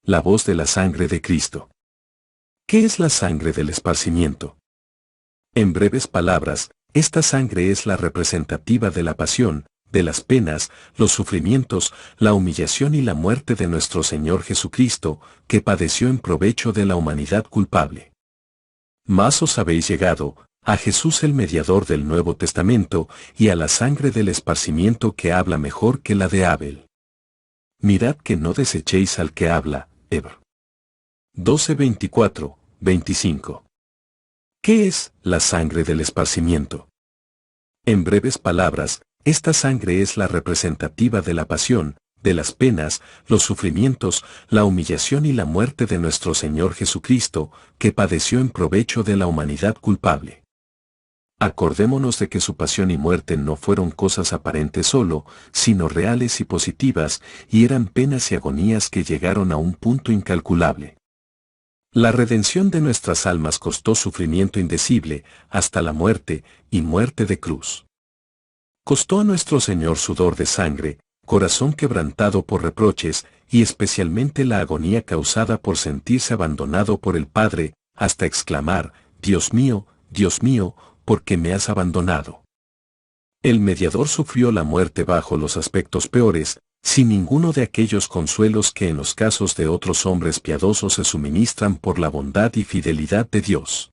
La voz de la sangre de Cristo. ¿Qué es la sangre del esparcimiento? En breves palabras, esta sangre es la representativa de la pasión, de las penas, los sufrimientos, la humillación y la muerte de nuestro Señor Jesucristo, que padeció en provecho de la humanidad culpable. Mas os habéis llegado, a Jesús el mediador del Nuevo Testamento, y a la sangre del esparcimiento que habla mejor que la de Abel. Mirad que no desechéis al que habla, Hebr. 12:24, 25. ¿Qué es la sangre del esparcimiento? En breves palabras, esta sangre es la representativa de la pasión, de las penas, los sufrimientos, la humillación y la muerte de nuestro Señor Jesucristo, que padeció en provecho de la humanidad culpable. Acordémonos de que su pasión y muerte no fueron cosas aparentes solo, sino reales y positivas, y eran penas y agonías que llegaron a un punto incalculable. La redención de nuestras almas costó sufrimiento indecible, hasta la muerte, y muerte de cruz. Costó a nuestro Señor sudor de sangre, corazón quebrantado por reproches, y especialmente la agonía causada por sentirse abandonado por el Padre, hasta exclamar, Dios mío, ¿por qué me has abandonado? El mediador sufrió la muerte bajo los aspectos peores, sin ninguno de aquellos consuelos que en los casos de otros hombres piadosos se suministran por la bondad y fidelidad de Dios.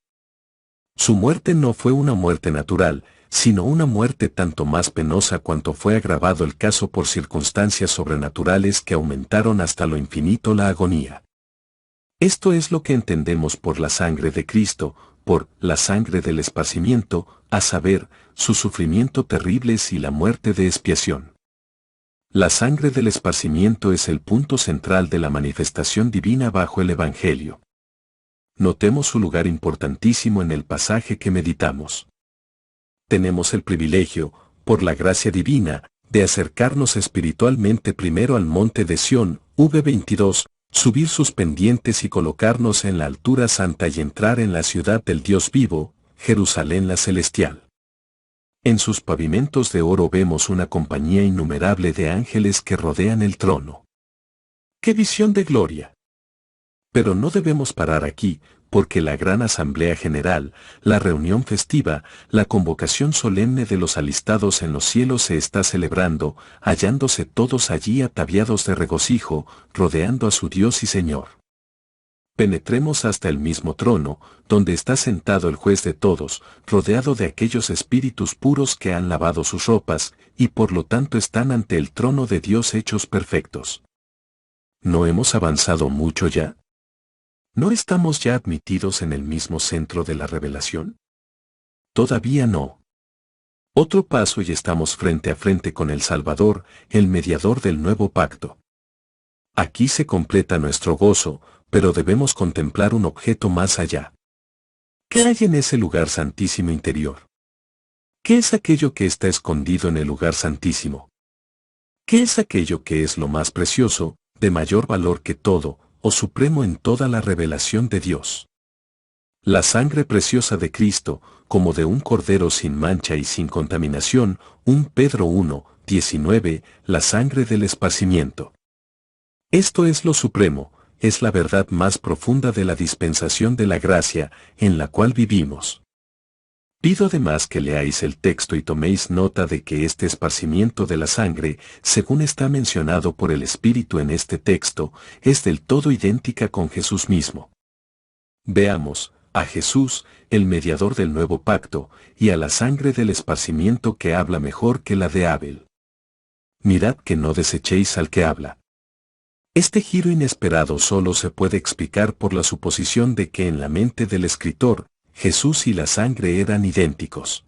Su muerte no fue una muerte natural, sino una muerte tanto más penosa cuanto fue agravado el caso por circunstancias sobrenaturales que aumentaron hasta lo infinito la agonía. Esto es lo que entendemos por la sangre de Cristo, por la sangre del esparcimiento, a saber, su sufrimiento terribles y la muerte de expiación. La sangre del esparcimiento es el punto central de la manifestación divina bajo el Evangelio. Notemos su lugar importantísimo en el pasaje que meditamos. Tenemos el privilegio, por la gracia divina, de acercarnos espiritualmente primero al monte de Sión, v22, subir sus pendientes y colocarnos en la altura santa y entrar en la ciudad del Dios vivo, Jerusalén la celestial. En sus pavimentos de oro vemos una compañía innumerable de ángeles que rodean el trono. ¡Qué visión de gloria! Pero no debemos parar aquí, porque la gran asamblea general, la reunión festiva, la convocación solemne de los alistados en los cielos se está celebrando, hallándose todos allí ataviados de regocijo, rodeando a su Dios y Señor. Penetremos hasta el mismo trono, donde está sentado el juez de todos, rodeado de aquellos espíritus puros que han lavado sus ropas, y por lo tanto están ante el trono de Dios hechos perfectos. ¿No hemos avanzado mucho ya? ¿No estamos ya admitidos en el mismo centro de la revelación? Todavía no. Otro paso y estamos frente a frente con el Salvador, el mediador del nuevo pacto. Aquí se completa nuestro gozo, pero debemos contemplar un objeto más allá. ¿Qué hay en ese lugar santísimo interior? ¿Qué es aquello que está escondido en el lugar santísimo? ¿Qué es aquello que es lo más precioso, de mayor valor que todo, o supremo en toda la revelación de Dios? La sangre preciosa de Cristo, como de un cordero sin mancha y sin contaminación, 1 Pedro 1, 19, la sangre del esparcimiento. Esto es lo supremo, es la verdad más profunda de la dispensación de la gracia, en la cual vivimos. Pido además que leáis el texto y toméis nota de que este esparcimiento de la sangre, según está mencionado por el Espíritu en este texto, es del todo idéntica con Jesús mismo. Veamos, a Jesús, el mediador del nuevo pacto, y a la sangre del esparcimiento que habla mejor que la de Abel. Mirad que no desechéis al que habla. Este giro inesperado solo se puede explicar por la suposición de que en la mente del escritor, Jesús y la sangre eran idénticos.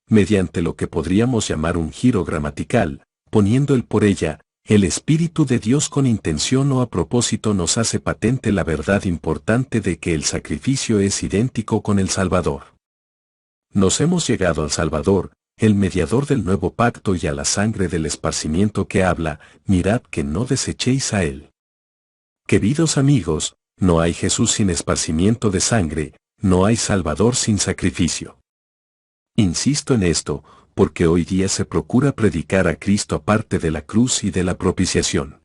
Mediante lo que podríamos llamar un giro gramatical, poniendo el por ella, el Espíritu de Dios con intención o a propósito nos hace patente la verdad importante de que el sacrificio es idéntico con el Salvador. Nos hemos llegado al Salvador, el mediador del nuevo pacto y a la sangre del esparcimiento que habla, mirad que no desechéis a él. Queridos amigos, no hay Jesús sin esparcimiento de sangre, no hay Salvador sin sacrificio. Insisto en esto, porque hoy día se procura predicar a Cristo aparte de la cruz y de la propiciación.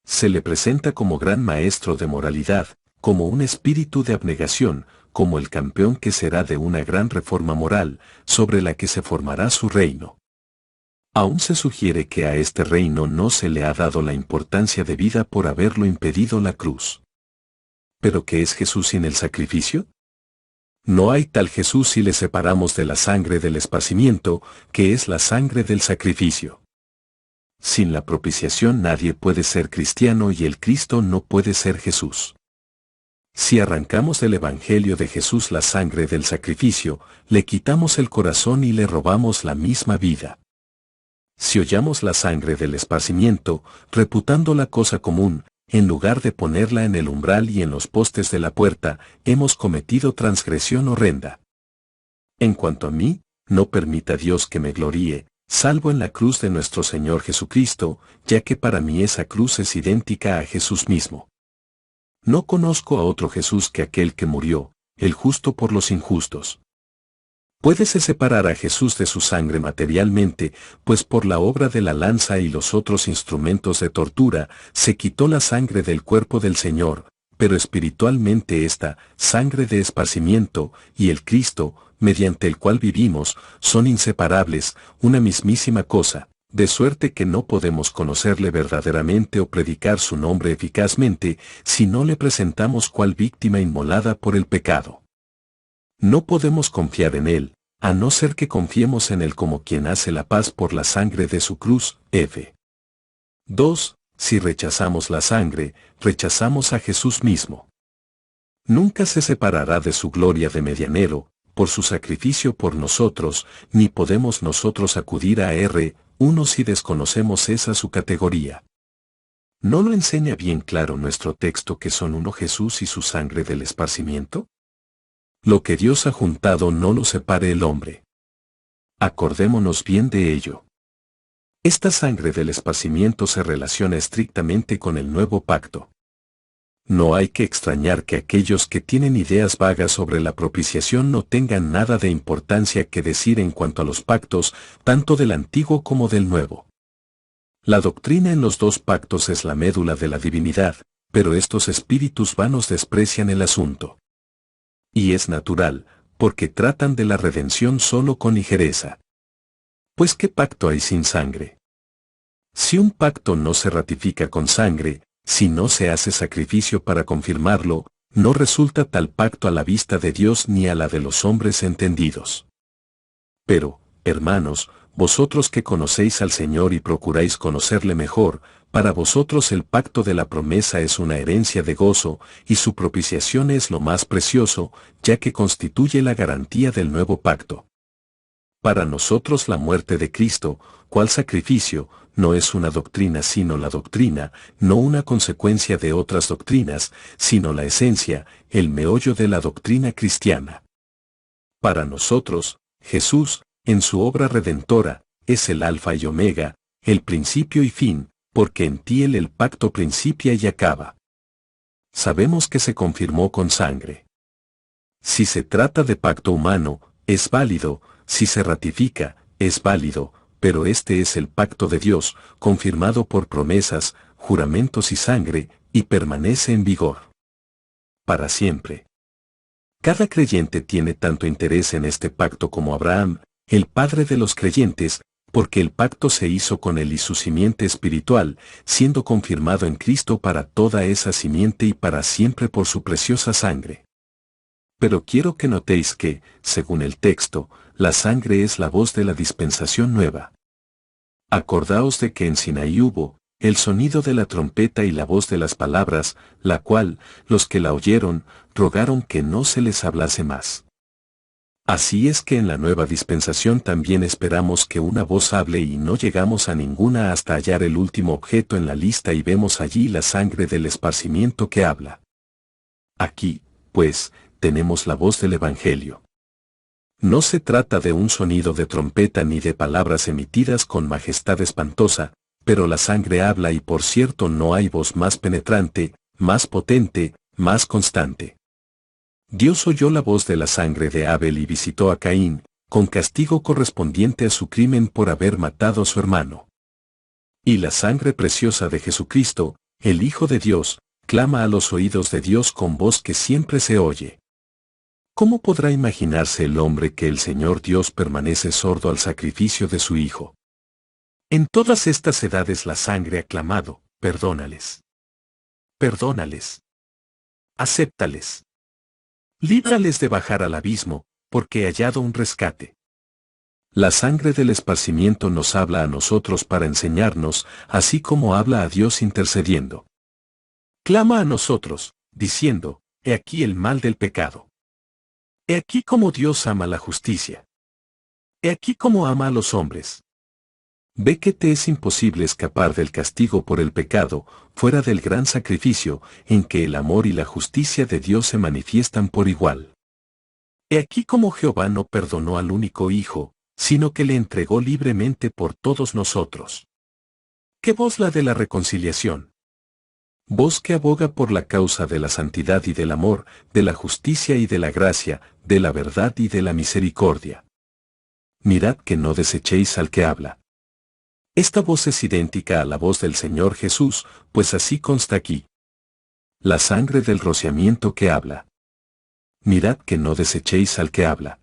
Se le presenta como gran maestro de moralidad, como un espíritu de abnegación, como el campeón que será de una gran reforma moral, sobre la que se formará su reino. Aún se sugiere que a este reino no se le ha dado la importancia debida por haberlo impedido la cruz. ¿Pero qué es Jesús sin el sacrificio? No hay tal Jesús si le separamos de la sangre del esparcimiento, que es la sangre del sacrificio. Sin la propiciación nadie puede ser cristiano y el Cristo no puede ser Jesús. Si arrancamos del Evangelio de Jesús la sangre del sacrificio, le quitamos el corazón y le robamos la misma vida. Si hollamos la sangre del esparcimiento, reputándola cosa común, en lugar de ponerla en el umbral y en los postes de la puerta, hemos cometido transgresión horrenda. En cuanto a mí, no permita Dios que me gloríe, salvo en la cruz de nuestro Señor Jesucristo, ya que para mí esa cruz es idéntica a Jesús mismo. No conozco a otro Jesús que aquel que murió, el justo por los injustos. Puédese separar a Jesús de su sangre materialmente, pues por la obra de la lanza y los otros instrumentos de tortura, se quitó la sangre del cuerpo del Señor, pero espiritualmente esta sangre de esparcimiento y el Cristo, mediante el cual vivimos, son inseparables, una mismísima cosa, de suerte que no podemos conocerle verdaderamente o predicar su nombre eficazmente, si no le presentamos cual víctima inmolada por el pecado. No podemos confiar en él, a no ser que confiemos en él como quien hace la paz por la sangre de su cruz. F. 2. Si rechazamos la sangre, rechazamos a Jesús mismo. Nunca se separará de su gloria de medianero, por su sacrificio por nosotros, ni podemos nosotros acudir a R1 si desconocemos esa su categoría. ¿No lo enseña bien claro nuestro texto que son uno Jesús y su sangre del esparcimiento? Lo que Dios ha juntado no lo separe el hombre. Acordémonos bien de ello. Esta sangre del esparcimiento se relaciona estrictamente con el nuevo pacto. No hay que extrañar que aquellos que tienen ideas vagas sobre la propiciación no tengan nada de importancia que decir en cuanto a los pactos, tanto del antiguo como del nuevo. La doctrina en los dos pactos es la médula de la divinidad, pero estos espíritus vanos desprecian el asunto. Y es natural, porque tratan de la redención solo con ligereza. Pues ¿qué pacto hay sin sangre? Si un pacto no se ratifica con sangre, si no se hace sacrificio para confirmarlo, no resulta tal pacto a la vista de Dios ni a la de los hombres entendidos. Pero, hermanos, vosotros que conocéis al Señor y procuráis conocerle mejor, para vosotros el pacto de la promesa es una herencia de gozo, y su propiciación es lo más precioso, ya que constituye la garantía del nuevo pacto. Para nosotros la muerte de Cristo, cual sacrificio, no es una doctrina sino la doctrina, no una consecuencia de otras doctrinas, sino la esencia, el meollo de la doctrina cristiana. Para nosotros, Jesús, en su obra redentora, es el alfa y omega, el principio y fin, porque en ti el pacto principia y acaba. Sabemos que se confirmó con sangre. Si se trata de pacto humano, es válido, si se ratifica, es válido, pero este es el pacto de Dios, confirmado por promesas, juramentos y sangre, y permanece en vigor para siempre. Cada creyente tiene tanto interés en este pacto como Abraham, el padre de los creyentes, porque el pacto se hizo con él y su simiente espiritual, siendo confirmado en Cristo para toda esa simiente y para siempre por su preciosa sangre. Pero quiero que notéis que, según el texto, la sangre es la voz de la dispensación nueva. Acordaos de que en Sinaí hubo el sonido de la trompeta y la voz de las palabras, la cual, los que la oyeron, rogaron que no se les hablase más. Así es que en la nueva dispensación también esperamos que una voz hable y no llegamos a ninguna hasta hallar el último objeto en la lista y vemos allí la sangre del esparcimiento que habla. Aquí, pues, tenemos la voz del Evangelio. No se trata de un sonido de trompeta ni de palabras emitidas con majestad espantosa, pero la sangre habla y por cierto no hay voz más penetrante, más potente, más constante. Dios oyó la voz de la sangre de Abel y visitó a Caín, con castigo correspondiente a su crimen por haber matado a su hermano. Y la sangre preciosa de Jesucristo, el Hijo de Dios, clama a los oídos de Dios con voz que siempre se oye. ¿Cómo podrá imaginarse el hombre que el Señor Dios permanece sordo al sacrificio de su Hijo? En todas estas edades la sangre ha clamado, perdónales. Perdónales. Acéptales. Líbrales de bajar al abismo, porque he hallado un rescate. La sangre del esparcimiento nos habla a nosotros para enseñarnos, así como habla a Dios intercediendo. Clama a nosotros, diciendo, he aquí el mal del pecado. He aquí cómo Dios ama la justicia. He aquí cómo ama a los hombres. Ve que te es imposible escapar del castigo por el pecado, fuera del gran sacrificio, en que el amor y la justicia de Dios se manifiestan por igual. He aquí cómo Jehová no perdonó al único Hijo, sino que le entregó libremente por todos nosotros. ¿Qué voz la de la reconciliación? Voz que aboga por la causa de la santidad y del amor, de la justicia y de la gracia, de la verdad y de la misericordia. Mirad que no desechéis al que habla. Esta voz es idéntica a la voz del Señor Jesús, pues así consta aquí. La sangre del rociamiento que habla. Mirad que no desechéis al que habla.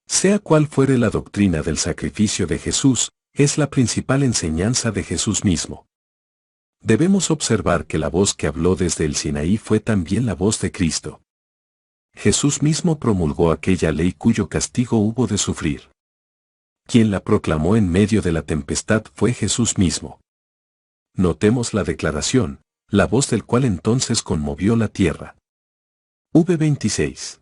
Sea cual fuere la doctrina del sacrificio de Jesús, es la principal enseñanza de Jesús mismo. Debemos observar que la voz que habló desde el Sinaí fue también la voz de Cristo. Jesús mismo promulgó aquella ley cuyo castigo hubo de sufrir. Quien la proclamó en medio de la tempestad fue Jesús mismo. Notemos la declaración, la voz del cual entonces conmovió la tierra. V26.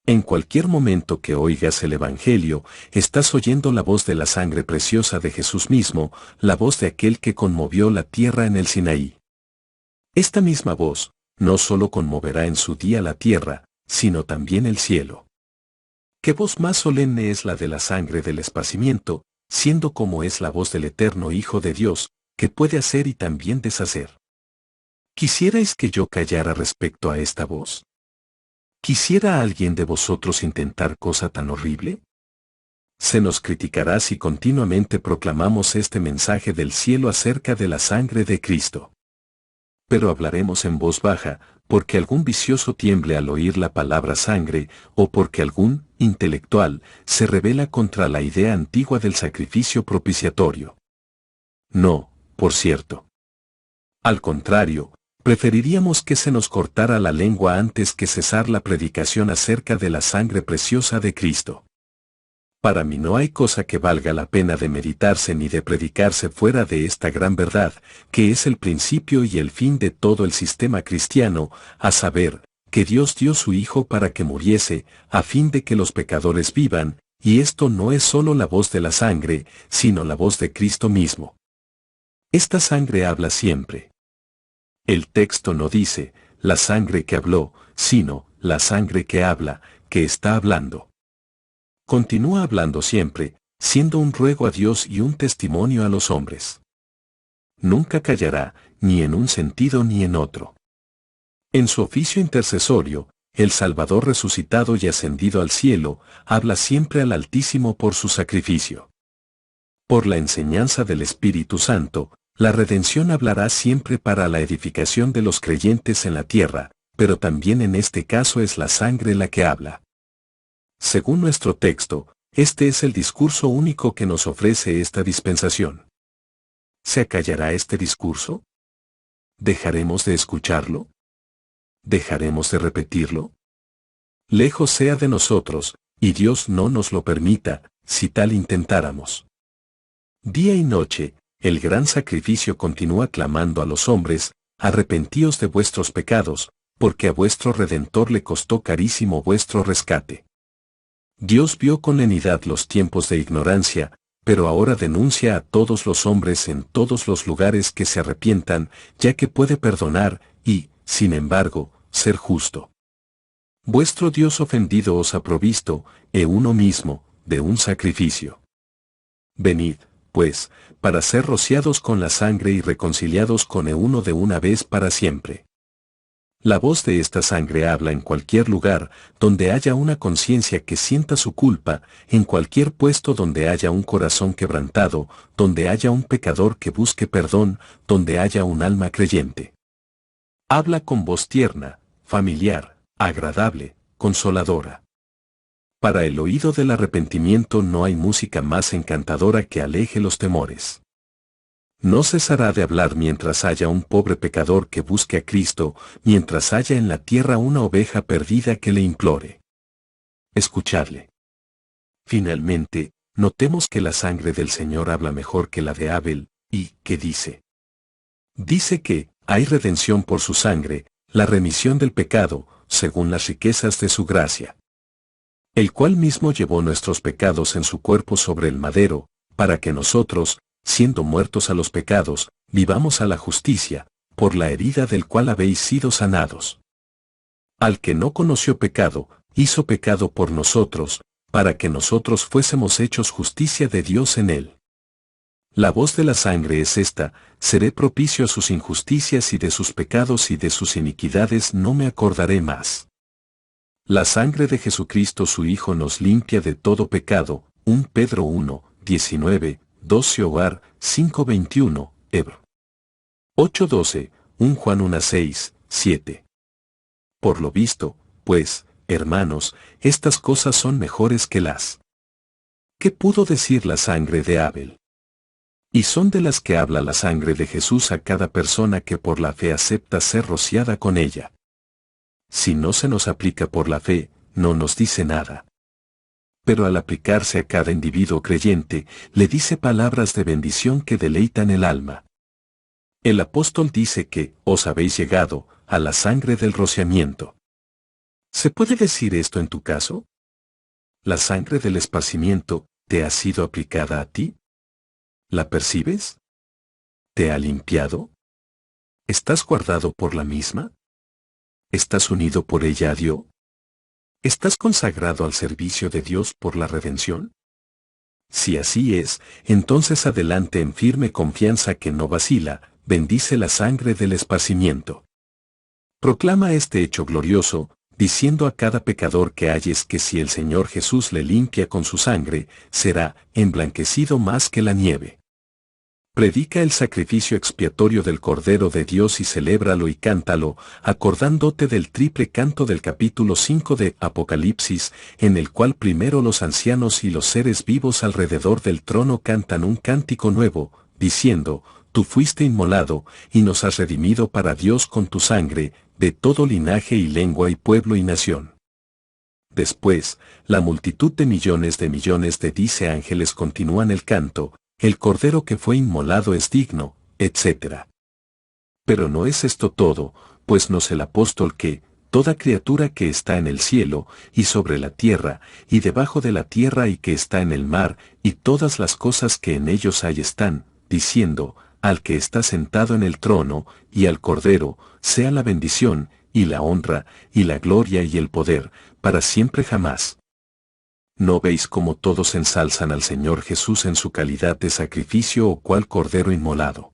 En cualquier momento que oigas el Evangelio, estás oyendo la voz de la sangre preciosa de Jesús mismo, la voz de aquel que conmovió la tierra en el Sinaí. Esta misma voz, no solo conmoverá en su día la tierra, sino también el cielo. ¿Qué voz más solemne es la de la sangre del esparcimiento, siendo como es la voz del eterno Hijo de Dios, que puede hacer y también deshacer? ¿Quisierais que yo callara respecto a esta voz? ¿Quisiera alguien de vosotros intentar cosa tan horrible? Se nos criticará si continuamente proclamamos este mensaje del cielo acerca de la sangre de Cristo. Pero hablaremos en voz baja, porque algún vicioso tiemble al oír la palabra sangre, o porque algún intelectual se rebela contra la idea antigua del sacrificio propiciatorio. No, por cierto. Al contrario, preferiríamos que se nos cortara la lengua antes que cesar la predicación acerca de la sangre preciosa de Cristo. Para mí no hay cosa que valga la pena de meditarse ni de predicarse fuera de esta gran verdad, que es el principio y el fin de todo el sistema cristiano, a saber, que Dios dio su Hijo para que muriese, a fin de que los pecadores vivan, y esto no es solo la voz de la sangre, sino la voz de Cristo mismo. Esta sangre habla siempre. El texto no dice, la sangre que habló, sino, la sangre que habla, que está hablando. Continúa hablando siempre, siendo un ruego a Dios y un testimonio a los hombres. Nunca callará, ni en un sentido ni en otro. En su oficio intercesorio, el Salvador resucitado y ascendido al cielo, habla siempre al Altísimo por su sacrificio. Por la enseñanza del Espíritu Santo, la redención hablará siempre para la edificación de los creyentes en la tierra, pero también en este caso es la sangre la que habla. Según nuestro texto, este es el discurso único que nos ofrece esta dispensación. ¿Se acallará este discurso? ¿Dejaremos de escucharlo? ¿Dejaremos de repetirlo? Lejos sea de nosotros, y Dios no nos lo permita, si tal intentáramos. Día y noche, el gran sacrificio continúa clamando a los hombres, arrepentíos de vuestros pecados, porque a vuestro Redentor le costó carísimo vuestro rescate. Dios vio con lenidad los tiempos de ignorancia, pero ahora denuncia a todos los hombres en todos los lugares que se arrepientan, ya que puede perdonar, y, sin embargo, ser justo. Vuestro Dios ofendido os ha provisto, uno mismo, de un sacrificio. Venid, pues, para ser rociados con la sangre y reconciliados con uno de una vez para siempre. La voz de esta sangre habla en cualquier lugar donde haya una conciencia que sienta su culpa, en cualquier puesto donde haya un corazón quebrantado, donde haya un pecador que busque perdón, donde haya un alma creyente. Habla con voz tierna, familiar, agradable, consoladora. Para el oído del arrepentimiento no hay música más encantadora que aleje los temores. No cesará de hablar mientras haya un pobre pecador que busque a Cristo, mientras haya en la tierra una oveja perdida que le implore. Escuchadle. Finalmente, notemos que la sangre del Señor habla mejor que la de Abel, y, ¿qué dice? Dice que, hay redención por su sangre, la remisión del pecado, según las riquezas de su gracia. El cual mismo llevó nuestros pecados en su cuerpo sobre el madero, para que nosotros, siendo muertos a los pecados, vivamos a la justicia, por la herida del cual habéis sido sanados. Al que no conoció pecado, hizo pecado por nosotros, para que nosotros fuésemos hechos justicia de Dios en él. La voz de la sangre es esta: seré propicio a sus injusticias y de sus pecados y de sus iniquidades no me acordaré más. La sangre de Jesucristo su Hijo nos limpia de todo pecado. 1 Pedro 1, 19, 12 Hogar, 5:21, Hebr. 8:12, 1 Juan 1:6, 7. Por lo visto, pues, hermanos, estas cosas son mejores que las. ¿Qué pudo decir la sangre de Abel? Y son de las que habla la sangre de Jesús a cada persona que por la fe acepta ser rociada con ella. Si no se nos aplica por la fe, no nos dice nada. Pero al aplicarse a cada individuo creyente, le dice palabras de bendición que deleitan el alma. El apóstol dice que, os habéis llegado, a la sangre del rociamiento. ¿Se puede decir esto en tu caso? ¿La sangre del esparcimiento te ha sido aplicada a ti? ¿La percibes? ¿Te ha limpiado? ¿Estás guardado por la misma? ¿Estás unido por ella a Dios? ¿Estás consagrado al servicio de Dios por la redención? Si así es, entonces adelante en firme confianza que no vacila, bendice la sangre del esparcimiento. Proclama este hecho glorioso, diciendo a cada pecador que halles que si el Señor Jesús le limpia con su sangre, será emblanquecido más que la nieve. Predica el sacrificio expiatorio del Cordero de Dios y celébralo y cántalo, acordándote del triple canto del capítulo 5 de Apocalipsis, en el cual primero los ancianos y los seres vivos alrededor del trono cantan un cántico nuevo, diciendo: Tú fuiste inmolado, y nos has redimido para Dios con tu sangre, de todo linaje y lengua y pueblo y nación. Después, la multitud de millones de dice ángeles continúan el canto: el Cordero que fue inmolado es digno, etc. Pero no es esto todo, pues nos el apóstol que, toda criatura que está en el cielo, y sobre la tierra, y debajo de la tierra y que está en el mar, y todas las cosas que en ellos hay están, diciendo: al que está sentado en el trono, y al Cordero, sea la bendición, y la honra, y la gloria y el poder, para siempre jamás. ¿No veis cómo todos ensalzan al Señor Jesús en su calidad de sacrificio o cual cordero inmolado?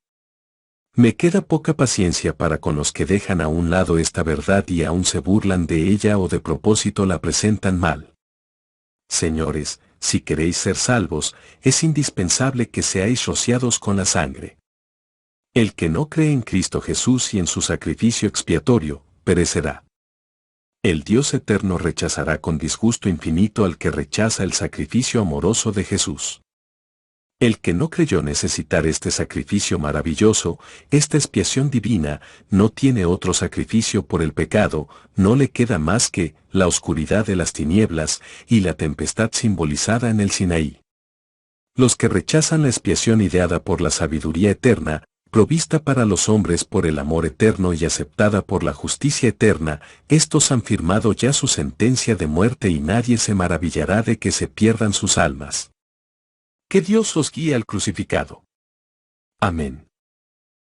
Me queda poca paciencia para con los que dejan a un lado esta verdad y aún se burlan de ella o de propósito la presentan mal. Señores, si queréis ser salvos, es indispensable que seáis rociados con la sangre. El que no cree en Cristo Jesús y en su sacrificio expiatorio, perecerá. El Dios eterno rechazará con disgusto infinito al que rechaza el sacrificio amoroso de Jesús. El que no creyó necesitar este sacrificio maravilloso, esta expiación divina, no tiene otro sacrificio por el pecado, no le queda más que la oscuridad de las tinieblas y la tempestad simbolizada en el Sinaí. Los que rechazan la expiación ideada por la sabiduría eterna, provista para los hombres por el amor eterno y aceptada por la justicia eterna, estos han firmado ya su sentencia de muerte y nadie se maravillará de que se pierdan sus almas. Que Dios os guíe al crucificado. Amén.